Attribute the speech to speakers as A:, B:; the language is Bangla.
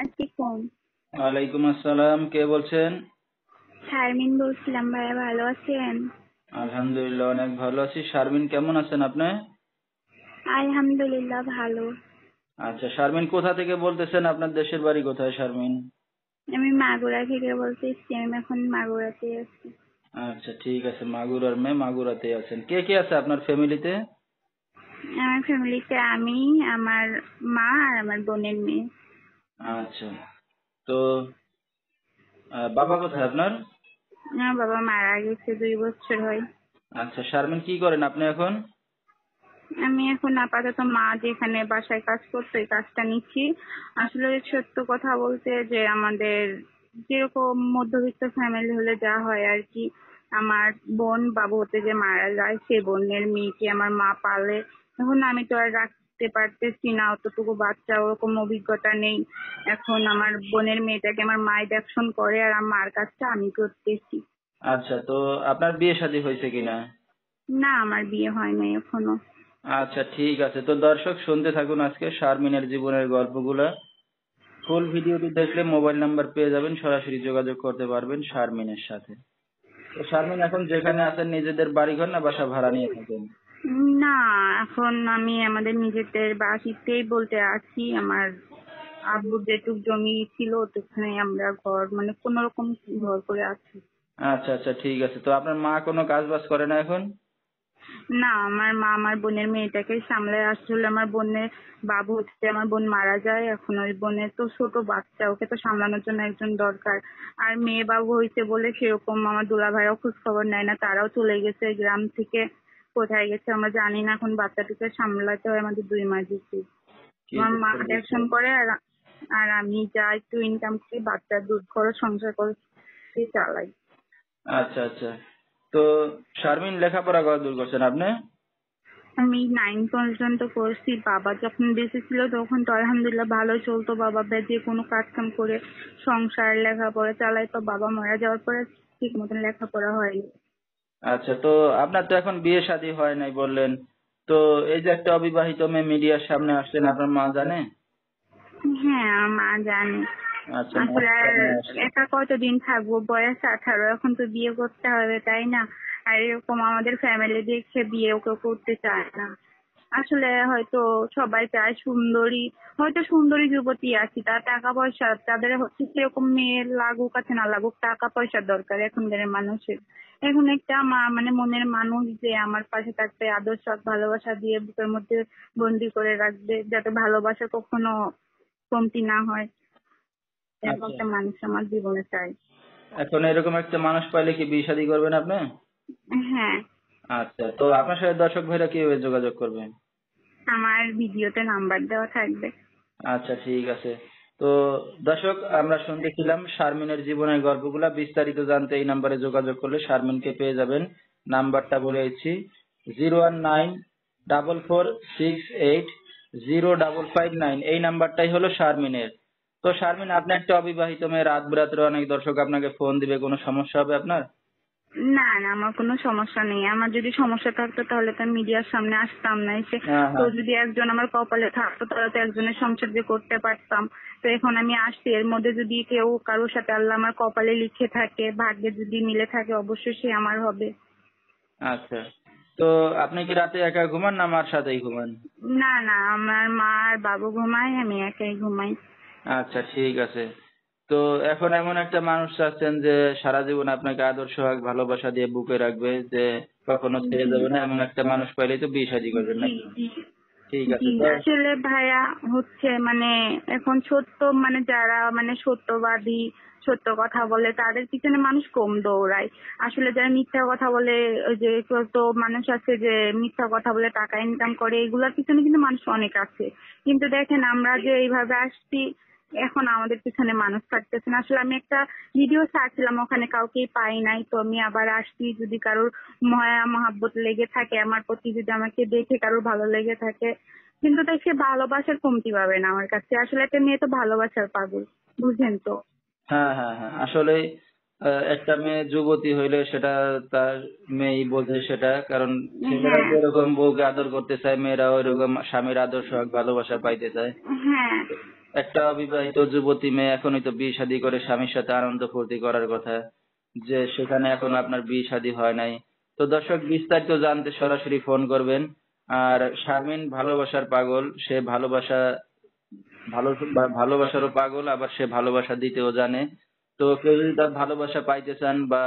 A: আসসালাম।
B: ওয়ালাইকুম আসসালাম, কে বলছেন?
A: শারমিন বলছিলাম, ভাইয়া ভালো আছেন?
B: আলহামদুলিল্লাহ, অনেক ভালো আছি। শারমিন, কেমন আছেন আপনি?
A: আলহামদুলিল্লাহ ভালো।
B: আচ্ছা, শারমিন কোথা থেকে বলতেছেন? আপনার দেশের বাড়ি কোথায় শারমিন?
A: আমি মাগুরা থেকে বলতেছি, আমি এখন মাগুরাতে আছি।
B: আচ্ছা, ঠিক আছে। মাগুরার মেয়ে, মাগুরাতে আছেন। কে কে আছে আপনার ফ্যামিলিতে?
A: আমার ফ্যামিলিতে আমি, আমার মা আর আমার বোনের মেয়ে।
B: আচ্ছা, তো বাবা কোথায় আপনার?
A: আমার বাবা মারা গেছে 2 বছর হয়।
B: আচ্ছা, শারমিন কি করেন আপনি এখন?
A: আমি এখন আপাতত মা যেখানে বাসায় কাজ করতো এই কাজটা নিচ্ছি। আসলে সত্য কথা বলতে যে আমাদের যেরকম মধ্যবিত্ত ফ্যামিলি হলে যা হয় আর কি, আমার বোন বাবু হতে যে মারা যায়, সে বোনের মেয়েকে আমার মা পালে। এখন আমি তো আর রাখতে পারতেছি না, অতটুকু বাচ্চা, ওরকম অভিজ্ঞতা নেই। এখন আমার বোনের মেয়েটাকে আমার মায়ের দেখশন করে আর আমার কাজটা আমি করতেছি।
B: আচ্ছা, তো আপনার বিয়ে শাদী হয়েছে কিনা?
A: না, আমার বিয়ে হয় নাই এখনো।
B: আচ্ছা, ঠিক আছে। তো দর্শক, শুনতে থাকুন আজকে শারমিনের জীবনের গল্পগুলা। ফুল ভিডিওটি দেখলে মোবাইল নাম্বার পেয়ে যাবেন, সরাসরি যোগাযোগ করতে পারবেন শারমিনের সাথে। তো শারমিন, এখন যেখানে আছেন নিজেদের বাড়িঘর না বাসা ভাড়া নিয়ে থাকেন?
A: না, এখন আমি আমাদের নিজেদের বাড়িতেই বলতে আছি। আমার আব্বুর যেটুক জমি ছিল ওখানে আমরা ঘর, মানে কোন রকম ঘর করে আছি।
B: আচ্ছা আচ্ছা, ঠিক আছে। তো আপনার মা কোনো কাজ বাজ করে না এখন?
A: না, আমার মা আমার বোনের মেয়েটাকে সামলায়। আসলে আমার বোনের বাবু হচ্ছে, আমার বোন মারা যায়, এখন ওই বোনের তো ছোট বাচ্চা, ওকে তো সামলানোর জন্য একজন দরকার। আর মেয়ে বাবু হয়েছে বলে সেরকম আমার দুলাভাইও খোঁজ খবর নেয় না, তারাও চলে গেছে গ্রাম থেকে। কোথায় গেছে আমরা জানি না। এখন বাচ্চাটিকে সামলাতে হয় আমাদের 2 মাস দিচ্ছি।
B: কি
A: আমার
B: যে
A: মা
B: সমস্যা!
A: দেখশন করে আর আর আমি যা একটু ইনকাম করি বাচ্চার দুধ খরচ, সংসার খরচ দিয়ে চালাই।
B: আচ্ছা আচ্ছা, তো শারমিন, লেখাপড়া কতদূর করছেন আপনি?
A: আমি 9 পর্যন্ত করছি। বাবা যখন বেঁচে ছিল তখন তো আলহামদুলিল্লাহ ভালো চলতো, বাবা যে কোনো কাজ কাম করে সংসার লেখাপড়া চালাই। তো বাবা মারা যাওয়ার পরে ঠিক মতন লেখাপড়া হয়নি।
B: আচ্ছা, তো আপনার তো এখন বিয়ে শাদী হয় নাই বললেন। তো এই যে একটা অবিবাহিত মেয়ে মিডিয়ার সামনে আসছেন, আপনার মা জানে?
A: হ্যাঁ, আমার মা জানে।
B: আচ্ছা, মা
A: আসলে আর
B: সামনে আসছে।
A: একা কতদিন থাকবো, বয়স 18, এখন তো বিয়ে করতে হবে তাই না? আর এরকম আমাদের ফ্যামিলি দেখে বিয়ে কেউ করতে চায় না। আসলে হয়তো সবাই চায় সুন্দরী, হয়তো সুন্দরী যুবতী আছে, তার টাকা পয়সা, তাদের হচ্ছে সেরকম মেয়ে লাগুক আছে না লাগুক, টাকা পয়সার দরকার এখনকার মানুষের। এখন একটা মানে মনের মানুষ যে আমার পাশে থাকবে, আদর সব ভালোবাসা দিয়ে বুকের মধ্যে বন্দি করে রাখবে, যাতে ভালোবাসা কখনো কমতি না হয়, এরকম
B: আচ্ছা,
A: একটা মানুষ আমার জীবনে চাই।
B: এখন এরকম একটা মানুষ পাইলে কি বিয়ে শাদী করবেন আপনি?
A: হ্যাঁ,
B: আচ্ছা, তো আপনার সাথে দর্শক ভাইরা কিভাবে যোগাযোগ করবে?
A: আমার ভিডিওতে নাম্বার দেওয়া থাকবে।
B: আচ্ছা, ঠিক আছে। তো দর্শক, আমরা শুনতেছিলাম শারমিনের জীবনের গল্পগুলা। বিস্তারিত জানতে এই নাম্বারে যোগাযোগ করলে শারমিনকে পেয়ে যাবেন। নাম্বারটা বলে দিচ্ছি: 01944680559। এই নাম্বারটাই হলো শারমিনের। তো শারমিন, আপনি একটা অবিবাহিত মেয়ে, রাত বিরাত্রে অনেক দর্শক আপনাকে ফোন দিবে, কোনো সমস্যা হবে আপনার?
A: না না, আমার কোনো সমস্যা নেই। আমার যদি সমস্যা থাকতো তাহলে তো মিডিয়ার সামনে আসতাম না। এসে
B: হ্যাঁ
A: তো
B: হ্যাঁ।
A: যদি একজন আমার কপালে থাকতো তাহলে তো একজনের সংসার যে করতে পারতাম। তো এখন আমি আসছি, এর মধ্যে যদি কেউ কারোর সাথে আল্লাহ আমার কপালে লিখে থাকে, ভাগ্যে যদি মিলে থাকে, অবশ্যই সে আমার হবে।
B: আচ্ছা, তো আপনি কি রাতে একা ঘুমান না মার সাথেই ঘুমান?
A: না না, আমার মা আর বাবু ঘুমায়, আমি একাই ঘুমাই।
B: আচ্ছা, ঠিক আছে। তো এখন এমন একটা মানুষ চাচ্ছেন যে সারা জীবন আপনাকে আদর সোহাগ ভালোবাসা দিয়ে বুকে রাখবে, যে কখনো ছেড়ে
A: জি
B: যাবে না, এমন একটা মানুষ পাইলেই তো বিয়ে শাদী করবেন
A: জি
B: নাকি?
A: জি
B: ঠিক
A: জি।
B: আছে। তো
A: আসলে ভাইয়া হচ্ছে মানে এখন সত্য, মানে যারা মানে সত্যবাদী, সত্য কথা বলে তাদের পিছনে মানুষ কম দৌড়ায়। আসলে যারা মিথ্যা কথা বলে, ওই যে কত মানুষ আছে যে মিথ্যা কথা বলে টাকা ইনকাম করে, এগুলোর পিছনে কিন্তু মানুষ অনেক আছে। কিন্তু দেখেন আমরা যে এইভাবে আসছি, এখন আমাদের পিছনে মানুষ থাকতেছে না। আসলে আমি একটা ভিডিও ছাড়ছিলাম, ওখানে কাউকেই পাই নাই, তো আমি আবার আসছি। যদি কারোর মায়া মহাব্বত লেগে থাকে আমার প্রতি, যদি আমাকে দেখে কারোর ভালো লেগে থাকে, কিন্তু তাই সে ভালোবাসার কমতি পাবে না আমার কাছে। আসলে একটা মেয়ে তো ভালোবাসার পাগল, বুঝেন তো?
B: হ্যাঁ হ্যাঁ হ্যাঁ, আসলে একটা মেয়ে যুবতী হইলে সেটা তার মেয়েই বোঝে সেটা, কারণ ছেলেরা
A: হ্যাঁ
B: যেরকম বউকে আদর করতে চায়, মেয়েরাও ওইরকম স্বামীর আদর সোহাগ ভালোবাসা পাইতে চায়।
A: হ্যাঁ,
B: একটা অবিবাহিত যুবতী মেয়ে এখনই তো বিয়ে শাদী করে স্বামীর সাথে আনন্দ ফুর্তি করার কথা, যে সেখানে এখন আপনার বিয়ে শাদী হয় নাই। তো দর্শক, বিস্তারিত জানতে সরাসরি ফোন করবেন। আর শারমিন ভালোবাসার পাগল, সে ভালোবাসারও পাগল, আবার সে ভালোবাসা দিতেও জানে। তো কেউ যদি তার ভালোবাসা পাইতে চান বা